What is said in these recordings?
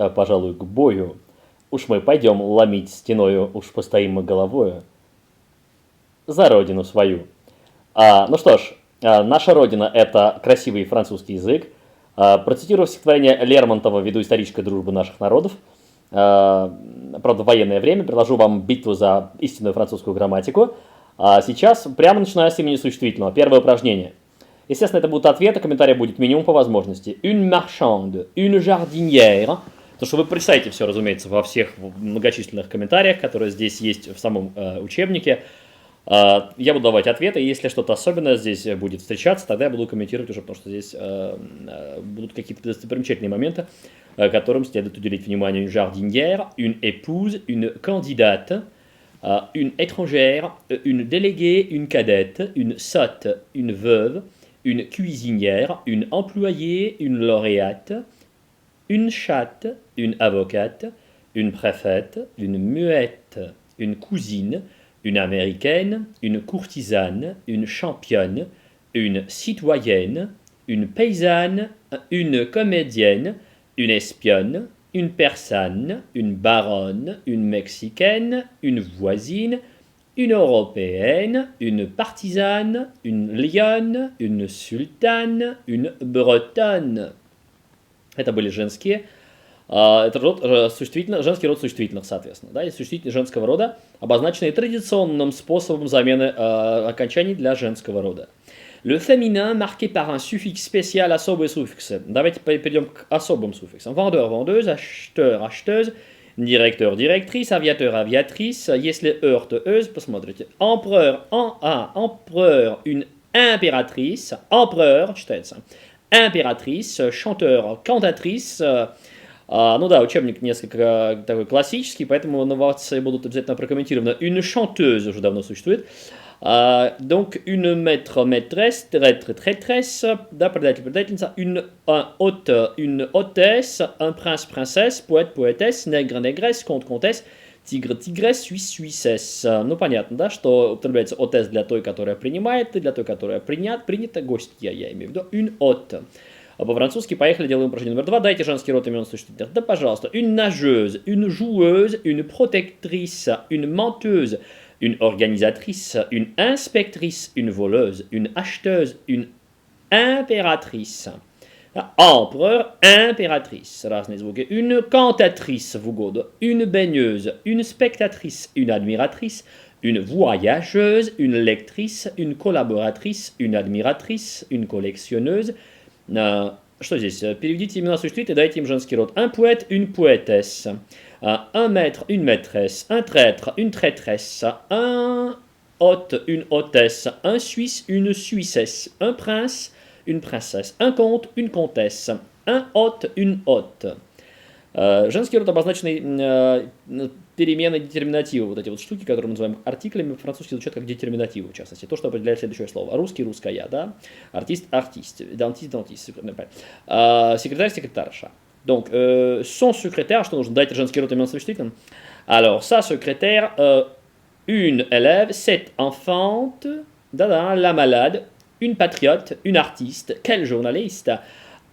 пожалуй, к бою. Уж мы пойдем ломить стеною, уж постоим мы головою за родину свою. Ну что ж, наша родина – это красивый французский язык. Процитирую стихотворение Лермонтова ввиду исторической дружбы наших народов. Правда, в военное время предложу вам битву за истинную французскую грамматику. Сейчас прямо начинаю с имени существительного. Первое упражнение. Естественно, это будут ответы, комментарий будет минимум по возможности. Une marchande, une jardinière. Потому что вы представите все, разумеется, во всех многочисленных комментариях, которые здесь есть в самом учебнике. Я буду давать ответы, и если что-то особенное здесь будет встречаться, тогда я буду комментировать уже, потому что здесь будут какие-то достопримечательные моменты, которым следует уделить внимание. Une jardinière, une épouse, une candidate, une étrangère, une déléguée, une cadette, une sotte, une veuve, une cuisinière, une employée, une lauréate, une chatte, une avocate, une préfète, une muette, une cousine, une américaine, une courtisane, une championne, une citoyenne, une paysanne, une comédienne, une espionne, une persane, une baronne, une mexicaine, une voisine, une européenne, une partisane, une lionne, une sultane, une bretonne. Это были женские. Это женский род существительных, соответственно. Да, и существительные женского рода, обозначенные традиционным способом замены окончаний для женского рода. Le féminin marqué par un suffixe spécial, особые суффиксы. Давайте перейдем к особым суффиксам. Vendeur, vendeuse, acheteur, acheteuse, директор, директриса, aviateur, aviatrice. Если heurteuse, посмотрите. Empereur, empereur, une impératrice. Empereur, читается. Impératrice, chanteur, cantatrice. Ну да, учебник несколько такой классический, поэтому инновации будут обязательно прокомментированы. Une chanteuse уже давно существует. Donc, une maître, maîtresse, traître, traîtresse, да, предатель, предательница, un hôte, une hôtesse, un prince, princesse, poète, poétesse, nègre, négresse, comte, comtesse, тигр, тигресс, suisse, suissesse. Ну, понятно, да, что употребляется hôtesse для той, которая принимает, и для той, которая принята, гостья, я имею в виду, une hôte. По-французски поехали, делаем упражнение номер 2. Дайте женский род имен существительных. Да, пожалуйста. Une nageuse, une joueuse, une protectrice, une menteuse, une organisatrice, une inspectrice, une voleuse, une acheteuse, une impératrice. Empereur, impératrice. Разные звуки. Une cantatrice в угоду. Une baigneuse, une spectatrice, une admiratrice, une voyageuse, une lectrice, une collaboratrice, une admiratrice, une collectionneuse. Что здесь? Переведите имена существительные, дайте им женский род. Un poète, une poétesse. Un maître, une maîtresse. Un traître, une traîtresse. Un hôte, une hôtesse. Un suisse, une suissesse. Un prince, une princesse. Un comte, une comtesse. Un hôte, une hôte. Женский род, обозначенный переменной детерминатива, вот эти вот штуки, которые мы называем артиклями, по-французски звучат как детерминативы, в частности, то, что определяет следующее слово. Русский, русская, да, артист, артист, дантист, дантист, секретарь, секретарша. Donc, son secrétaire, что нужно, дайте женский род имен существительным. Alors, sa secrétaire, une élève, cette enfante, la malade, une patriote, une artiste, quel journaliste,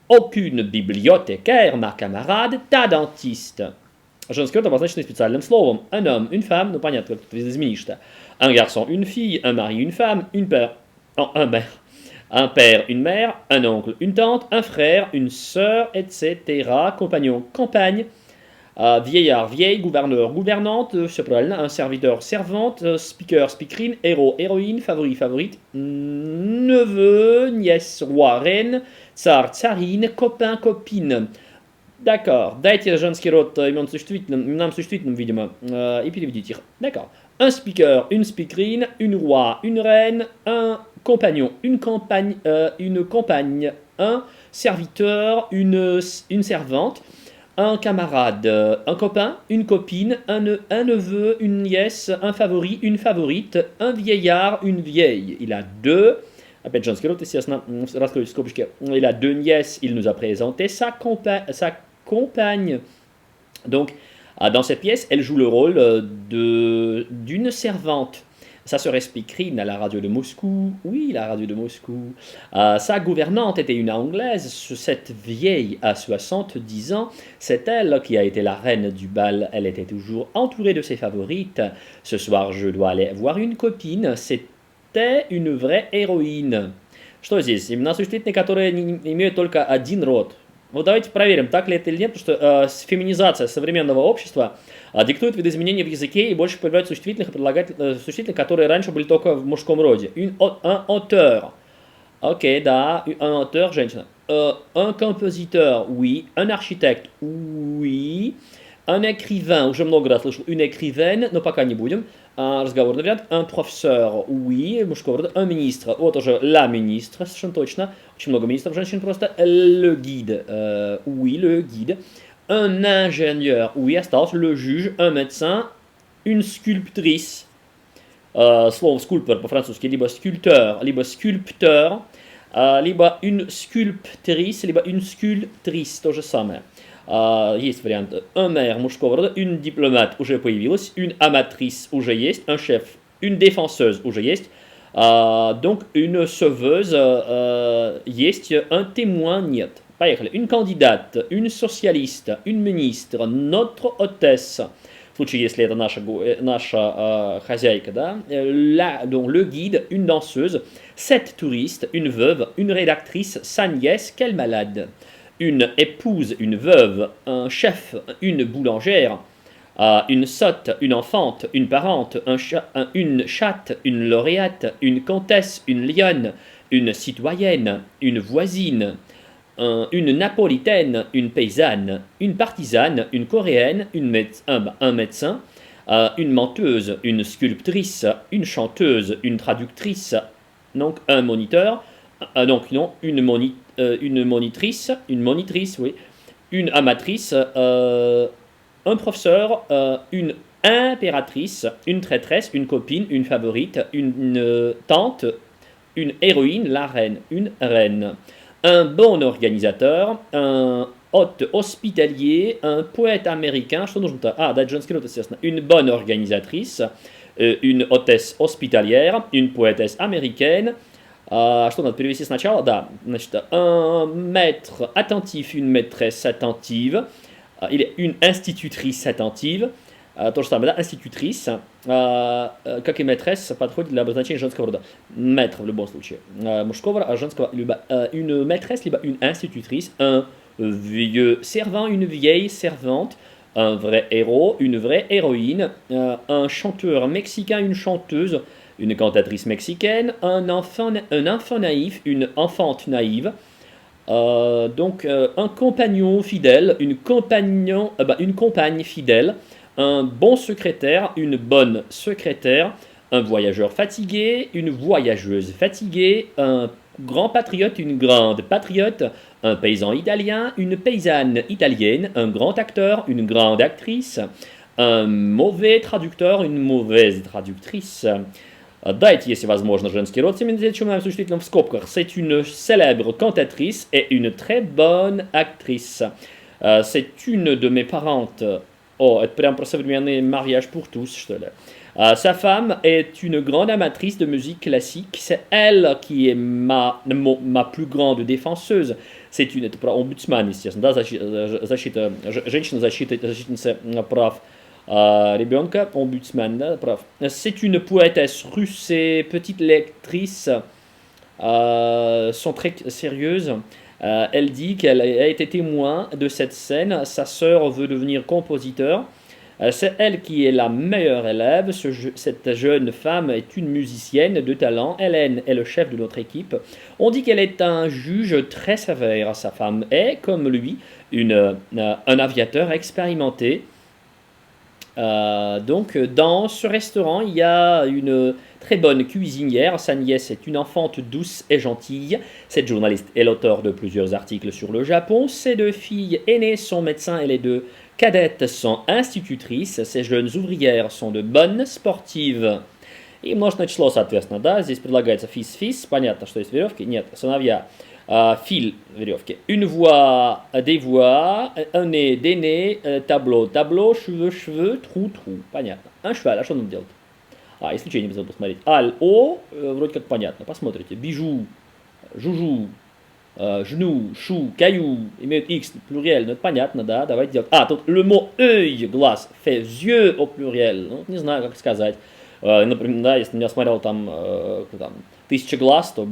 aucune bibliothécaire, ma camarade, ta dentiste. Женский род обозначенный специальным словом. Un homme, une femme, ну понятно, как ты изменишь-то. Un garçon, une fille, un mari, une femme, un père, une mère, un oncle, une tante, un frère, une sœur, etc. Compagnon, campagne, vieillard, vieille, gouverneur, gouvernante, c'est правильно, un serviteur, servante, speaker, speakerine, héros, héroïne, favori, favorite, neveu, nièce, roi, reine, tsar, tsarine, copain, copine. D'accord. Дайте женский род именам существительным, видимо, и переведите их. D'accord. Un speaker, une speakerine, une roi, une reine, un compagnon, une compagne, un serviteur, une servante, un camarade, un copain, une copine, un neveu, une nièce, un favori, une favorite, un vieillard, une vieille. Il a deux. Опять женский род, естественно, раскройте скобочки. Il a deux nièces, il nous a présenté sa compagne. Donc, dans cette pièce, elle joue le rôle d'une servante. Sa sœur Speakerine à la radio de Moscou, oui, la radio de Moscou. Sa gouvernante était une Anglaise, cette vieille à 70 ans, c'est elle qui a été la reine du bal, elle était toujours entourée de ses favorites. Ce soir, je dois aller voir une copine, c'était une vraie héroïне. Что здесь? Имена существительные, которые имеют только один род. Вот давайте проверим, так ли это или нет, потому что феминизация современного общества диктует видоизменения в языке и больше появляются существительных и существительных, которые раньше были только в мужском роде. Un auteur. Ok, да, un auteur, женщина. Un compositeur, oui. Un architecte, oui. Un écrivain, уже много раз слышал, une écrivaine, но пока не будем. Разговорный вариант. Un professeur, oui, мужского рода. Un ministre, вот уже la ministre, совершенно точно. Очень много министров женщин просто. Le guide, oui, le guide. Un ingénieur, oui, осталось. Le juge, un médecin. Une sculptrice. Слово скульптор по-французски либо скульптор, либо скульптор, либо une sculptrice, либо une sculptrice, то же самое. Есть вариант un maire мужского рода, une diplomate уже появилась, une amatrice уже есть, un chef, une défenseuse уже есть, donc une sauveuse есть, un témoin нет. Поехали. Une candidate, une socialiste, une ministre, notre hôtesse. В случае, если это наша хозяйка, да, donc le guide, une danseuse, 7 touristes, une veuve, une rédactrice, sa nièce, quelle malade. Une épouse, une veuve, un chef, une boulangère, une sotte, une enfante, une parente, une chatte, une lauréate, une comtesse, une lionne, une citoyenne, une voisine, une napolitaine, une paysanne, une partisane, une coréenne, un médecin, une menteuse, une sculptrice, une chanteuse, une traductrice, donc un moniteur, donc non, une monitrice, oui, une amatrice, un professeur, une impératrice, une traîtresse, une copine, une favorite, une tante, une héroïne, la reine, une reine. Un bon organisateur, un hôte hospitalier, un poète américain, une bonne organisatrice, une hôtesse hospitalière, une poétesse américaine. Что надо перевести сначала? Да, значит, un maître attentif, une maîtresse attentive, или une institutrice attentive, то же самое, да, институтриce, как и maîtresse, подходит для обозначения женского рода. Maître в любом случае, мужского, а женского, либо une maîtresse, либо une institutrice, un vieux servant, une vieille servante, un vrai héros, une vraie héroïne, un chanteur mexicain, une chanteuse, une cantatrice mexicaine, un enfant naïf, une enfante naïve, donc un compagnon fidèle, une compagne fidèle, un bon secrétaire, une bonne secrétaire, un voyageur fatigué, une voyageuse fatiguée, un grand patriote, une grande patriote, un paysan italien, une paysanne italienne, un grand acteur, une grande actrice, un mauvais traducteur, une mauvaise traductrice. Дайте, если возможно, женский род семидесятичным существительным в скобках. C'est une célèbre cantatrice et une très bonne actrice. C'est une de mes parentes. Oh, это прям про современный mariage pour tous, что ли. Sa femme est une grande amatrice de musique classique. C'est elle qui est ma plus grande défenseuse. C'est une, это про омбудсман, естественно, да, защита женщина, защитница прав ребенка, омбудсман, да, прав. C'est une poétesse russe. Ces petites lectrices sont très sérieuses. Elle dit qu'elle a été témoin de cette scène. Sa sœur veut devenir compositeur. C'est elle qui est la meilleure élève. Cette jeune femme est une musicienne de talent. Hélène est le chef de notre équipe. On dit qu'elle est un juge très sévère. Sa femme est, comme lui, un aviateur expérimenté. Donc, dans ce restaurant, il y a une très bonne cuisinière. Sa nièce est une enfante douce et gentille. Cette journaliste est l'auteur de plusieurs articles sur le Japon. Ses 2 filles aînées sont médecins et les 2 cadettes sont institutrices. Ces jeunes ouvrières sont de bonnes sportives. И множественное число, соответственно, да, здесь предлагается фис-фис, понятно, что есть веревки, нет, сыновья, fil, веревки, une voix, des voix, un nez, des nez, tableau, tableau, cheveux, cheveux, trou, trou, понятно. Un cheval, а что надо делать? исключение надо посмотреть. Аль, о, вроде как понятно. Посмотрите. Bijou, joujou, genou, chou, caillou, имеют x плюрель, ну это понятно, да, давайте делать. Тут le mot œil, глаз, fait yeux au pluriel, ну не знаю, как сказать. Например, да, если я смотрел там 1000 глаз, то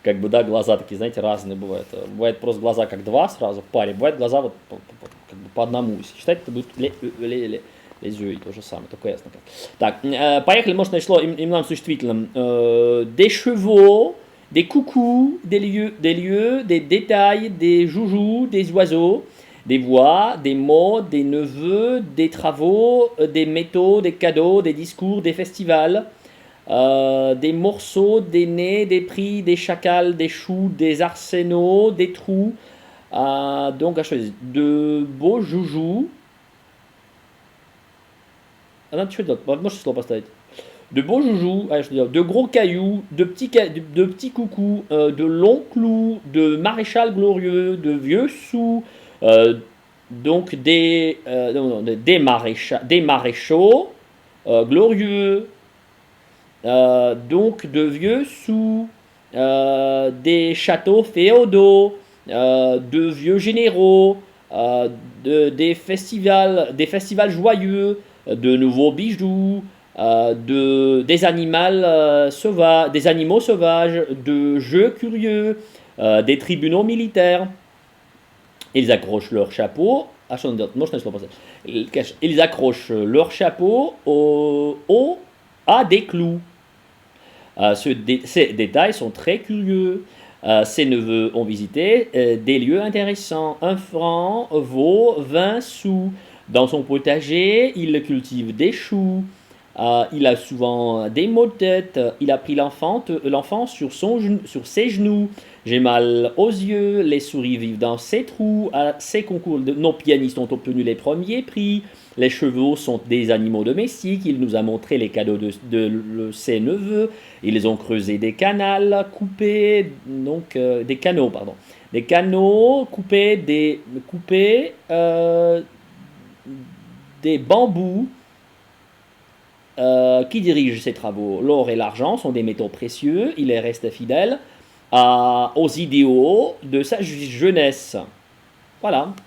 как бы, да, глаза такие, знаете, разные бывают. Бывает просто глаза как два сразу в паре, бывает глаза вот как бы по одному. Если считать, это будет les yeux, то же самое, только ясно как. Так, поехали, может, начало именным существительным. Des chevaux, des coucous, des lieux, des détails, des joujoux, des oiseaux, des voix, des mots, des neveux, des travaux, des métaux, des cadeaux, des discours, des festivals, des morceaux, des nez, des prix, des chacals, des choux, des arsénaux, des trous. Donc à choisir de beaux joujoux. Надо что делать? Можно слово поставить? De beaux joujoux, de gros cailloux, de petits coucous, de longs clous, de maréchal glorieux, de vieux sous, donc des maréchaux glorieux, donc de vieux sous, des châteaux féodaux, de vieux généraux, des festivals joyeux, de nouveaux bijoux, des animaux sauvages, de jeux curieux, des tribunaux militaires. Ils accrochent leur chapeau. Ils accrochent leur chapeau à des clous. Ces détails sont très curieux. Ses neveux ont visité des lieux intéressants. 1 franc vaut 20 sous. Dans son potager, il cultive des choux. Il a souvent des maux de tête. Il a pris l'enfant sur ses genoux. J'ai mal aux yeux. Les souris vivent dans ses trous. À ces concours, nos pianistes ont obtenu les premiers prix. Les chevaux sont des animaux domestiques. Il nous a montré les cadeaux de ses neveux. Ils ont creusé des canaux, coupé des canaux, pardon. Des canaux, coupé des bambous. Qui dirige ces travaux? L'or et l'argent sont des métaux précieux. Il reste fidèle aux idéaux de sa jeunesse. Voilà.